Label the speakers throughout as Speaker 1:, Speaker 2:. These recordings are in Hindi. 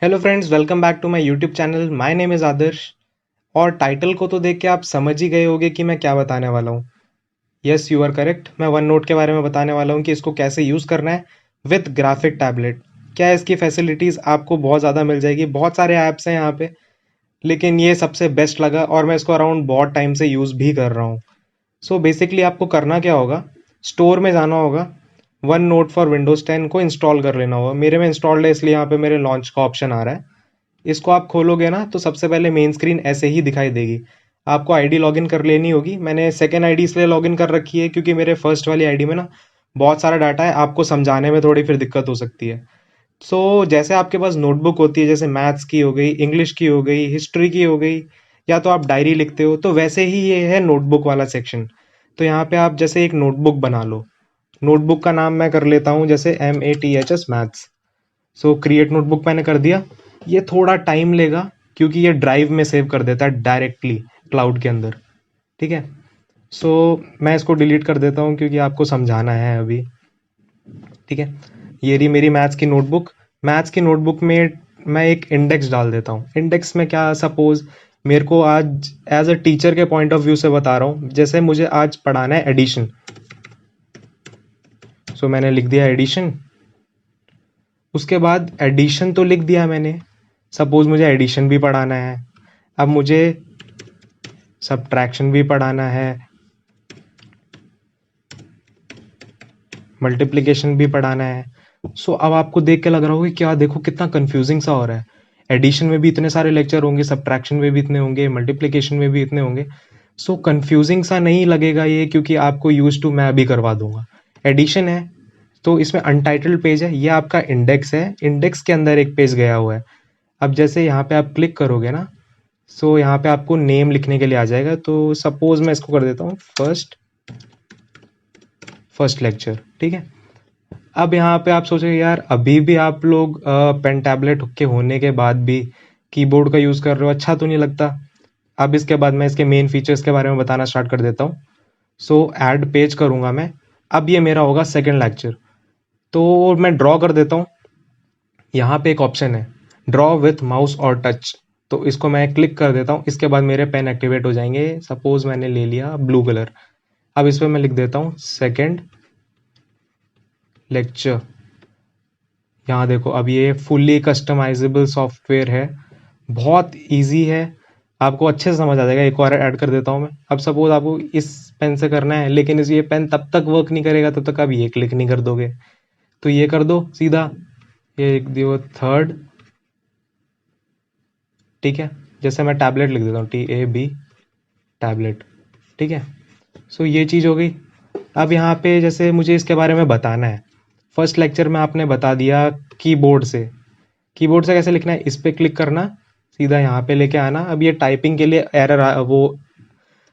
Speaker 1: Hello friends, welcome back to my YouTube channel. My name is Adarsh. और टाइटल को तो देख के आप समझ ही गए होंगे कि मैं क्या बताने वाला हूँ। Yes, you are correct. मैं वन नोट के बारे में बताने वाला हूँ कि इसको कैसे यूज़ करना है विथ ग्राफिक टैबलेट। क्या है इसकी फैसिलिटीज़, आपको बहुत ज़्यादा मिल जाएगी। बहुत सारे ऐप्स हैं यहाँ पे, लेकिन ये सबसे बेस्ट लगा और मैं इसको अराउंड बहुत टाइम से यूज़ भी कर रहा हूँ। सो बेसिकली आपको करना क्या होगा, स्टोर में जाना होगा, वन नोट फॉर विंडोज़ 10 को इंस्टॉल कर लेना होगा। मेरे में इंस्टॉल्ड है, इसलिए यहाँ पे मेरे लॉन्च का ऑप्शन आ रहा है। इसको आप खोलोगे ना तो सबसे पहले मेन स्क्रीन ऐसे ही दिखाई देगी। आपको आईडी लॉगिन कर लेनी होगी। मैंने सेकेंड आईडी इसलिए लॉगिन कर रखी है क्योंकि मेरे फर्स्ट वाली आईडी में ना बहुत सारा डाटा है, आपको समझाने में थोड़ी फिर दिक्कत हो सकती है। सो जैसे आपके पास नोटबुक होती है, जैसे मैथ्स की हो गई, इंग्लिश की हो गई, हिस्ट्री की हो गई, या तो आप डायरी लिखते हो, तो वैसे ही ये है नोटबुक वाला सेक्शन। तो यहाँ पे आप जैसे एक नोटबुक बना लो। नोटबुक का नाम मैं कर लेता हूँ जैसे MATHS मैथ्स। सो क्रिएट नोटबुक मैंने कर दिया। ये थोड़ा टाइम लेगा क्योंकि ये ड्राइव में सेव कर देता है डायरेक्टली क्लाउड के अंदर। ठीक है। सो मैं इसको डिलीट कर देता हूँ क्योंकि आपको समझाना है अभी। ठीक है। ये रही मेरी मैथ्स की नोटबुक। मैथ्स की नोटबुक में मैं एक इंडेक्स डाल देता हूँ। इंडेक्स में क्या, सपोज मेरे को आज एज अ टीचर के पॉइंट ऑफ व्यू से बता रहा हूँ, जैसे मुझे आज पढ़ाना है एडिशन। सो मैंने लिख दिया एडिशन। उसके बाद एडिशन तो लिख दिया मैंने। सपोज मुझे एडिशन भी पढ़ाना है, अब मुझे सब्ट्रैक्शन भी पढ़ाना है, मल्टीप्लिकेशन भी पढ़ाना है। सो अब आपको देख के लग रहा होगा कि क्या, देखो कितना कंफ्यूजिंग सा हो रहा है। एडिशन में भी इतने सारे लेक्चर होंगे, सब्ट्रैक्शन में भी इतने होंगे, मल्टीप्लिकेशन में भी इतने होंगे। सो कंफ्यूजिंग सा नहीं लगेगा ये, क्योंकि आपको यूज टू मैं अभी करवा दूंगा। एडिशन है तो इसमें अनटाइटल्ड पेज है, ये आपका इंडेक्स है। इंडेक्स के अंदर एक पेज गया हुआ है। अब जैसे यहाँ पे आप क्लिक करोगे ना, सो यहाँ पे आपको नेम लिखने के लिए आ जाएगा। तो सपोज मैं इसको कर देता हूँ फर्स्ट लेक्चर। ठीक है। अब यहाँ पे आप सोचोगे यार, अभी भी आप लोग पेन टैबलेट के होने के बाद भी कीबोर्ड का यूज़ कर रहे हो, अच्छा तो नहीं लगता। अब इसके बाद मैं इसके मेन फीचर्स के बारे में बताना स्टार्ट कर देता हूँ। सो ऐड पेज करूँगा मैं। अब ये मेरा होगा सेकेंड लेक्चर। तो मैं ड्रॉ कर देता हूँ। यहाँ पे एक ऑप्शन है ड्रॉ विथ माउस और टच, तो इसको मैं क्लिक कर देता हूँ। इसके बाद मेरे पेन एक्टिवेट हो जाएंगे। सपोज मैंने ले लिया ब्लू कलर। अब इस पर मैं लिख देता हूँ सेकेंड लेक्चर। यहाँ देखो, अब ये फुल्ली कस्टमाइजेबल सॉफ्टवेयर है, बहुत इजी है, आपको अच्छे से समझ आ जाएगा। एक और ऐड कर देता हूँ मैं। अब सपोज आपको इस पेन से करना है, लेकिन ये पेन तब तक वर्क नहीं करेगा तब तक आप ये क्लिक नहीं कर दोगे। तो ये कर दो सीधा, ये लिख दियो थर्ड। ठीक है। जैसे मैं टैबलेट लिख देता हूँ TAB टैबलेट। ठीक है। सो ये चीज़ हो गई। अब यहाँ पे जैसे मुझे इसके बारे में बताना है। फर्स्ट लेक्चर में आपने बता दिया कीबोर्ड से। कीबोर्ड से कैसे लिखना है, इस पर क्लिक करना, सीधा यहाँ पे लेके आना। अब ये टाइपिंग के लिए एरर, वो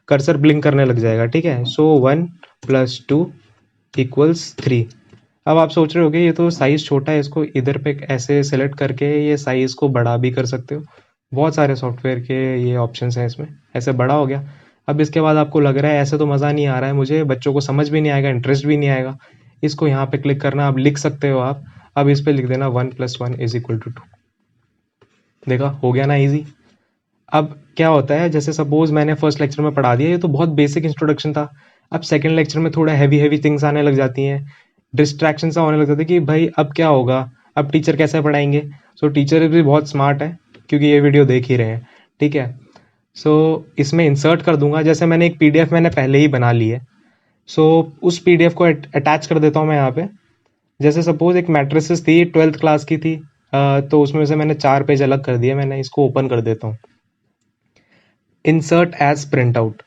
Speaker 1: कर्सर ब्लिंक करने लग जाएगा। ठीक है। सो 1+2=3। अब आप सोच रहे होगे ये तो साइज़ छोटा है, इसको इधर पे ऐसे सेलेक्ट करके ये साइज़ को बड़ा भी कर सकते हो। बहुत सारे सॉफ्टवेयर के ये ऑप्शंस हैं इसमें। ऐसे बड़ा हो गया। अब इसके बाद आपको लग रहा है ऐसे तो मज़ा नहीं आ रहा है मुझे, बच्चों को समझ भी नहीं आएगा, इंटरेस्ट भी नहीं आएगा। इसको यहाँ पे क्लिक करना, अब लिख सकते हो आप। अब इस पे लिख देना 1+1=2। देखा, हो गया ना इजी। अब क्या होता है, जैसे सपोज मैंने फर्स्ट लेक्चर में पढ़ा दिया, ये तो बहुत बेसिक इंट्रोडक्शन था। अब सेकंड लेक्चर में थोड़ा हैवी हैवी थिंग्स आने लग जाती हैं, डिस्ट्रैक्शन सा होने लग जाता है कि भाई अब क्या होगा, अब टीचर कैसे पढ़ाएंगे। सो टीचर भी बहुत स्मार्ट है क्योंकि ये वीडियो देख ही रहे हैं। ठीक है। सो इसमें इंसर्ट कर दूंगा। जैसे मैंने एक PDF मैंने पहले ही बना ली है, सो उस PDF को अटैच कर देता हूँ मैं यहाँ पे। जैसे सपोज एक मैट्रिसेस थी, 12th क्लास की थी, तो उसमें से मैंने 4 पेज अलग कर दिए। मैंने इसको ओपन कर देता हूँ, इंसर्ट एज प्रिंट आउट।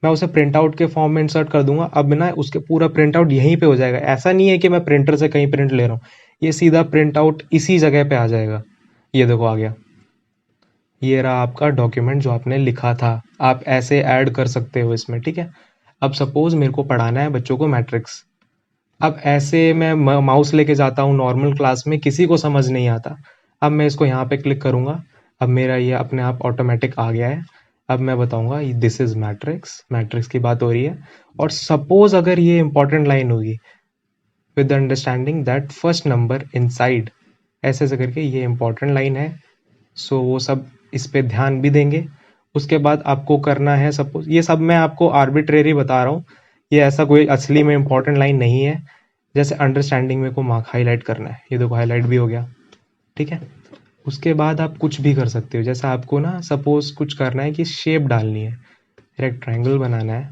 Speaker 1: मैं उसे प्रिंट आउट के फॉर्म में इंसर्ट कर दूंगा। अब ना उसके पूरा प्रिंट आउट यहीं पे हो जाएगा। ऐसा नहीं है कि मैं प्रिंटर से कहीं प्रिंट ले रहा हूँ, ये सीधा प्रिंट आउट इसी जगह पे आ जाएगा। ये देखो आ गया। ये रहा आपका डॉक्यूमेंट जो आपने लिखा था। आप ऐसे ऐड कर सकते हो इसमें। ठीक है। अब सपोज मेरे को पढ़ाना है बच्चों को मैट्रिक्स। अब ऐसे मैं माउस लेके जाता हूँ नॉर्मल क्लास में, किसी को समझ नहीं आता। अब मैं इसको यहाँ पे क्लिक करूँगा, अब मेरा ये अपने आप ऑटोमेटिक आ गया है। अब मैं बताऊँगा दिस इज मैट्रिक्स, मैट्रिक्स की बात हो रही है। और सपोज अगर ये इंपॉर्टेंट लाइन होगी, with the understanding that first number inside ऐसे ऐसे करके ये इंपॉर्टेंट लाइन है। सो वो सब इस पे ध्यान भी देंगे। उसके बाद आपको करना है, सपोज ये सब मैं आपको आर्बिट्रेरी बता रहा हूँ, ये ऐसा कोई असली में इंपॉर्टेंट लाइन नहीं है। जैसे अंडरस्टैंडिंग में को मार्क हाईलाइट करना है, ये देखो हाईलाइट भी हो गया, ठीक है। उसके बाद आप कुछ भी कर सकते हो, जैसे आपको ना सपोज कुछ करना है कि शेप डालनी है, रेक्टेंगल बनाना है,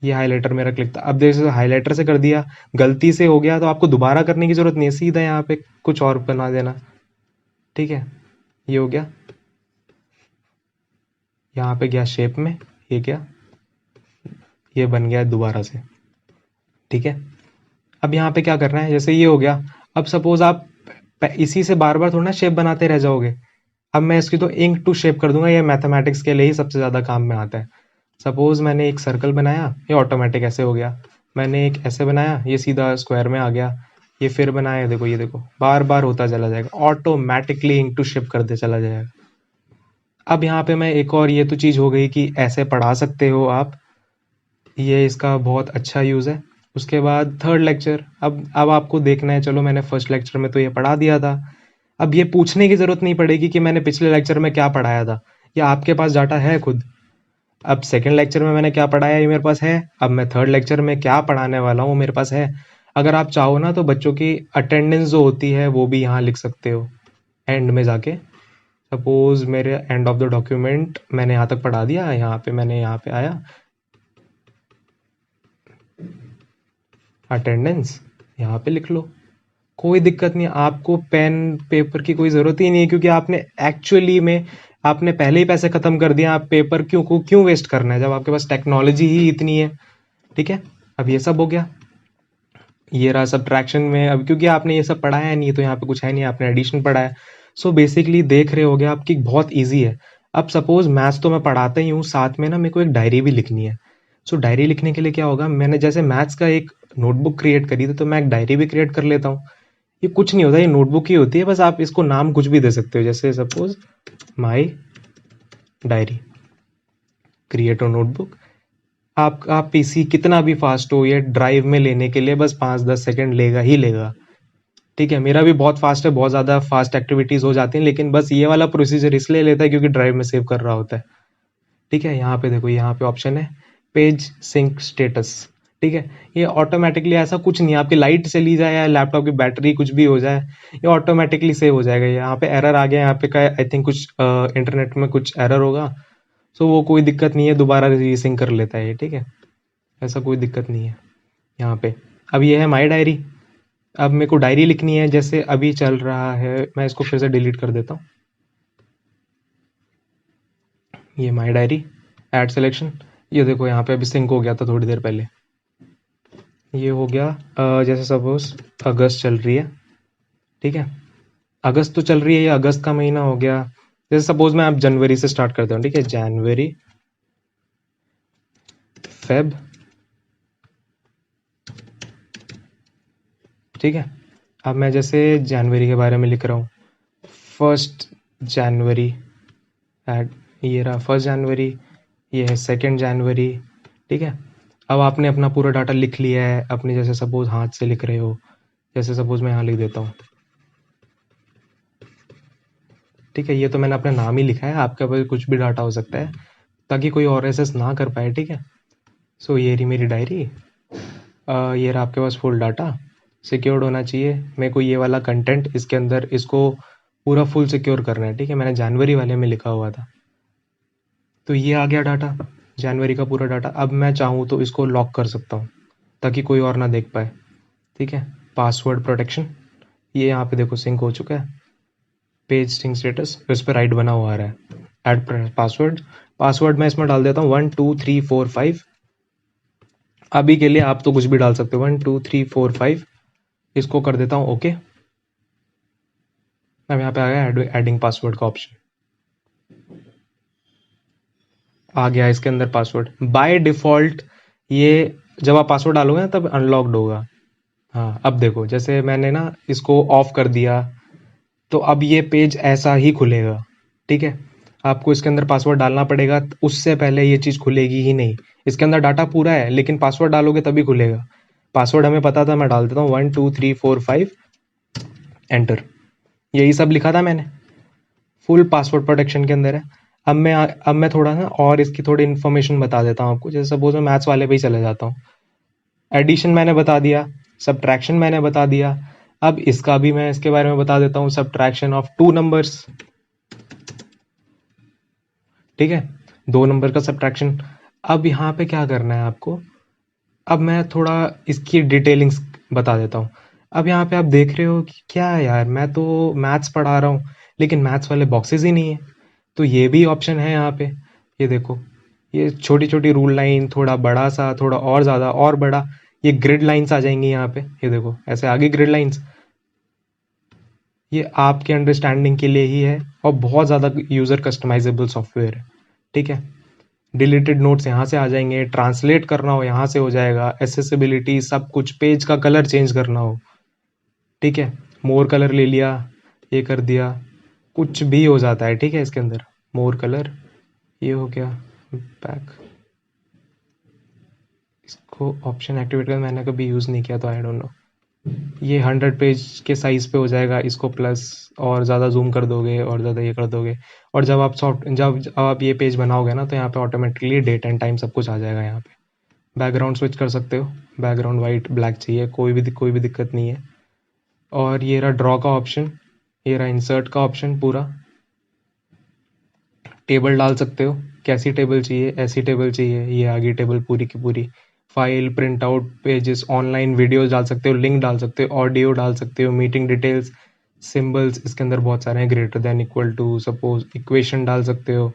Speaker 1: ये हाइलाइटर मेरा क्लिक था। अब जैसे हाइलाइटर से कर दिया, गलती से हो गया तो आपको दोबारा करने की जरूरत नहीं है, सीधा यहाँ पे कुछ और बना देना, ठीक है। ये हो गया, यहाँ पे गया शेप में, ये क्या, ये बन गया दोबारा से, ठीक है। अब यहाँ पे क्या करना है, जैसे ये हो गया। अब सपोज आप इसी से बार बार थोड़ा ना शेप बनाते रह जाओगे। अब मैं इसकी तो इंक टू शेप कर दूंगा, ये मैथमेटिक्स के लिए ही सबसे ज़्यादा काम में आता है। सपोज मैंने एक सर्कल बनाया, ये ऑटोमेटिक ऐसे हो गया। मैंने एक ऐसे बनाया, ये सीधा स्क्वायर में आ गया। ये फिर बनाया, देखो ये देखो बार बार होता चला जाएगा, ऑटोमेटिकली इंक टू शेप करते चला जाएगा। अब यहाँ पे मैं एक और, ये तो चीज़ हो गई कि ऐसे पढ़ा सकते हो आप, ये इसका बहुत अच्छा यूज़ है। उसके बाद थर्ड लेक्चर, अब आपको देखना है, चलो मैंने फर्स्ट लेक्चर में तो ये पढ़ा दिया था। अब ये पूछने की ज़रूरत नहीं पड़ेगी कि मैंने पिछले लेक्चर में क्या पढ़ाया था, या आपके पास डाटा है खुद। अब सेकंड लेक्चर में मैंने क्या पढ़ाया ये मेरे पास है, अब मैं थर्ड लेक्चर में क्या पढ़ाने वाला हूँ मेरे पास है। अगर आप चाहो ना तो बच्चों की अटेंडेंस जो होती है वो भी यहाँ लिख सकते हो एंड में जाके। सपोज मेरे एंड ऑफ द डॉक्यूमेंट मैंने यहाँ तक पढ़ा दिया, यहाँ पे मैंने यहाँ पे आया अटेंडेंस, यहाँ पे लिख लो, कोई दिक्कत नहीं। आपको पेन पेपर की कोई ज़रूरत ही नहीं है, क्योंकि आपने एक्चुअली में आपने पहले ही पैसे ख़त्म कर दिए। आप पेपर क्यों वेस्ट करना है जब आपके पास टेक्नोलॉजी ही इतनी है, ठीक है। अब ये सब हो गया, ये रहा सब्ट्रैक्शन में। अब क्योंकि आपने ये सब पढ़ाया नहीं है तो यहाँ पे कुछ है नहीं, आपने एडिशन पढ़ाया। सो बेसिकली देख रहे होगे आपकी बहुत ईजी है। अब सपोज मैथ्स तो मैं पढ़ाता ही हूँ, साथ में ना मेरे को एक डायरी भी लिखनी है। सो डायरी लिखने के लिए क्या होगा, मैंने जैसे मैथ्स का एक नोटबुक क्रिएट करी थी, तो मैं एक डायरी भी क्रिएट कर लेता हूँ। ये कुछ नहीं होता, ये नोटबुक ही होती है, बस आप इसको नाम कुछ भी दे सकते हो, जैसे suppose my diary, create a notebook. आपका पीसी कितना भी फास्ट हो, ये ड्राइव में लेने के लिए बस 5-10 सेकंड लेगा ही लेगा, ठीक है। मेरा भी बहुत फास्ट है, बहुत ज़्यादा फास्ट एक्टिविटीज़ हो जाती हैं, लेकिन बस ये वाला प्रोसीजर इसलिए लेता है क्योंकि ड्राइव में सेव कर रहा होता है, ठीक है। यहाँ पे देखो, यहाँ पे ऑप्शन है पेज सिंक स्टेटस, ठीक है। ये ऑटोमेटिकली, ऐसा कुछ नहीं, आपकी लाइट चली जाए या लैपटॉप की बैटरी कुछ भी हो जाए, ये ऑटोमेटिकली सेव हो जाएगा। यहाँ पे एरर आ गया, यहाँ पे का आई थिंक कुछ इंटरनेट में कुछ एरर होगा, सो वो कोई दिक्कत नहीं है, दोबारा रीसिंक कर लेता है ये, ठीक है। ऐसा कोई दिक्कत नहीं है यहाँ पे। अब ये है माई डायरी। अब मेरे को डायरी लिखनी है, जैसे अभी चल रहा है, मैं इसको फिर से डिलीट कर देता हूँ। ये माई डायरी, ऐड सिलेक्शन, ये देखो यहाँ पे अभी सिंक हो गया था थोड़ी देर पहले, ये हो गया। जैसे सपोज अगस्त चल रही है, ठीक है। अगस्त तो चल रही है, ये अगस्त का महीना हो गया। जैसे सपोज मैं आप जनवरी से स्टार्ट करता हूँ, ठीक है, जनवरी, फेब, ठीक है। अब मैं जैसे जनवरी के बारे में लिख रहा हूँ, 1 जनवरी, ऐड, ये रहा 1 जनवरी, ये है 2 जनवरी, ठीक है। अब आपने अपना पूरा डाटा लिख लिया है अपने, जैसे सपोज हाथ से लिख रहे हो, जैसे सपोज मैं यहाँ लिख देता हूँ, ठीक है। ये तो मैंने अपना नाम ही लिखा है, आपके पास कुछ भी डाटा हो सकता है ताकि कोई और एसेस ना कर पाए, ठीक है। सो ये रही मेरी डायरी, ये रहा आपके पास फुल डाटा, सिक्योर्ड होना चाहिए। मेरे को ये वाला कंटेंट इसके अंदर इसको पूरा फुल सिक्योर करना है, ठीक है। मैंने जनवरी वाले में लिखा हुआ था, तो ये आ गया डाटा, जनवरी का पूरा डाटा। अब मैं चाहूँ तो इसको लॉक कर सकता हूँ ताकि कोई और ना देख पाए, ठीक है। पासवर्ड प्रोटेक्शन, ये यहाँ पे देखो सिंक हो चुका है, पेज सिंक स्टेटस, इस पर राइट बना हुआ आ रहा है। ऐड पासवर्ड, पासवर्ड मैं इसमें डाल देता हूँ 1 2 3 4 5। अभी के लिए आप तो कुछ भी डाल सकते हो, 1 2 3 4 5, इसको कर देता हूँ ओके। अब यहाँ पे आ गया एडिंग पासवर्ड का ऑप्शन, आ गया इसके अंदर पासवर्ड बाय डिफ़ॉल्ट। ये जब आप पासवर्ड डालोगे ना तब अनलॉक्ड होगा। हाँ, अब देखो जैसे मैंने ना इसको ऑफ कर दिया, तो अब ये पेज ऐसा ही खुलेगा, ठीक है। आपको इसके अंदर पासवर्ड डालना पड़ेगा, उससे पहले ये चीज़ खुलेगी ही नहीं। इसके अंदर डाटा पूरा है, लेकिन पासवर्ड डालोगे तभी खुलेगा। पासवर्ड हमें पता था, मैं डाल देता हूँ 1 2 3 4 5, एंटर। यही सब लिखा था मैंने, फुल पासवर्ड प्रोटेक्शन के अंदर है। अब मैं थोड़ा ना और इसकी थोड़ी इन्फॉर्मेशन बता देता हूँ आपको। जैसे सपोज मैं मैथ्स वाले पे ही चले जाता हूँ। एडिशन मैंने बता दिया, सब्ट्रैक्शन मैंने बता दिया। अब इसका भी मैं इसके बारे में बता देता हूँ, सब्ट्रैक्शन ऑफ टू नंबर्स। ठीक है, 2 नंबर का सब्ट्रैक्शन। अब यहाँ पे क्या करना है आपको, अब मैं थोड़ा इसकी डिटेलिंग्स बता देता हूँ। अब यहाँ पे आप देख रहे हो कि क्या है यार, मैं तो मैथ्स पढ़ा रहा हूँ लेकिन मैथ्स वाले बॉक्सेस ही नहीं है। तो ये भी ऑप्शन है यहाँ पे, ये देखो, ये छोटी छोटी रूल लाइन, थोड़ा बड़ा सा, थोड़ा और ज़्यादा और बड़ा, ये ग्रिड लाइंस आ जाएंगी यहाँ पे। ये देखो ऐसे आगे ग्रिड लाइंस, ये आपके अंडरस्टैंडिंग के लिए ही है और बहुत ज़्यादा यूज़र कस्टमाइजेबल सॉफ्टवेयर है। ठीक है, डिलीटेड नोट्स यहाँ से आ जाएंगे, ट्रांसलेट करना हो यहाँ से हो जाएगा, एसेसिबिलिटी सब कुछ, पेज का कलर चेंज करना हो, ठीक है, मोर कलर ले लिया, ये कर दिया, कुछ भी हो जाता है। ठीक है, इसके अंदर मोर कलर, ये हो गया बैक, इसको ऑप्शन एक्टिवेट कर, मैंने कभी यूज़ नहीं किया तो आई डोंट नो। ये 100 पेज के साइज़ पे हो जाएगा, इसको प्लस और ज़्यादा जूम कर दोगे और ज़्यादा ये कर दोगे, और जब आप ये पेज बनाओगे ना तो यहाँ पे ऑटोमेटिकली डेट एंड टाइम सब कुछ आ जाएगा। यहाँ पे बैकग्राउंड स्विच कर सकते हो, बैकग्राउंड वाइट ब्लैक चाहिए, कोई भी दिक्कत नहीं है। और ये रहा ड्रॉ का ऑप्शन, ये रहा इंसर्ट का ऑप्शन, पूरा टेबल डाल सकते हो, कैसी टेबल चाहिए, ऐसी टेबल चाहिए, ये आ गई टेबल पूरी की पूरी। File, print out, pages, online videos डाल सकते हो, लिंक डाल सकते हो, ऑडियो डाल सकते हो, मीटिंग डिटेल्स, सिंबल्स इसके अंदर बहुत सारे हैं, greater than, equal to, suppose, equation डाल सकते हो,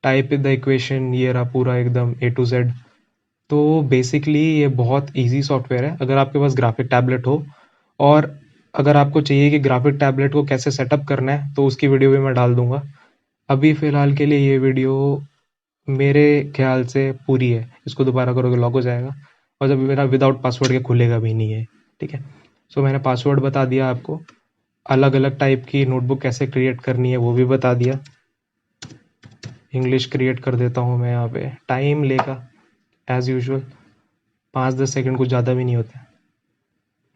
Speaker 1: टाइप द इक्वेशन, ये रहा पूरा एकदम A to Z। तो बेसिकली ये बहुत इजी सॉफ्टवेयर है। अगर आपके पास ग्राफिक टैबलेट हो, और अगर आपको चाहिए कि ग्राफिक टैबलेट को कैसे सेटअप करना है, तो उसकी वीडियो भी मैं डाल दूंगा। अभी फ़िलहाल के लिए ये वीडियो मेरे ख्याल से पूरी है, इसको दोबारा करोगे लॉक हो जाएगा, और जब मेरा विदाउट पासवर्ड के खुलेगा भी नहीं है। ठीक है, सो मैंने पासवर्ड बता दिया आपको, अलग अलग टाइप की नोटबुक कैसे क्रिएट करनी है वो भी बता दिया। इंग्लिश क्रिएट कर देता हूँ मैं, यहाँ पे टाइम लेगा एज़ यूजुअल, 5-10 सेकंड, कुछ ज़्यादा भी नहीं होता।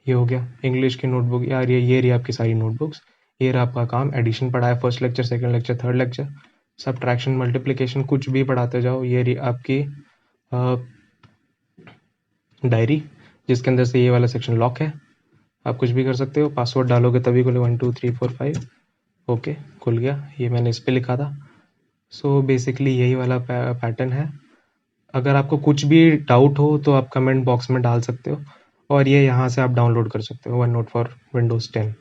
Speaker 1: ये हो गया इंग्लिश की नोटबुक यार, ये रही आपकी सारी नोटबुक्स। ये रहा आपका काम, एडिशन पढ़ा है, first lecture, second lecture, third lecture, subtraction, multiplication, कुछ भी पढ़ाते जाओ। ये रही आपकी डायरी, जिसके अंदर से ये वाला सेक्शन लॉक है, आप कुछ भी कर सकते हो, पासवर्ड डालोगे तभी खुले, 1 2 3 4 5, ओके खुल गया। ये मैंने इस पे लिखा था। सो बेसिकली यही वाला पैटर्न है। अगर आपको कुछ भी डाउट हो तो आप कमेंट बॉक्स में डाल सकते हो, और ये यहाँ से आप डाउनलोड कर सकते हो, वन नोट फॉर विंडोज़ 10।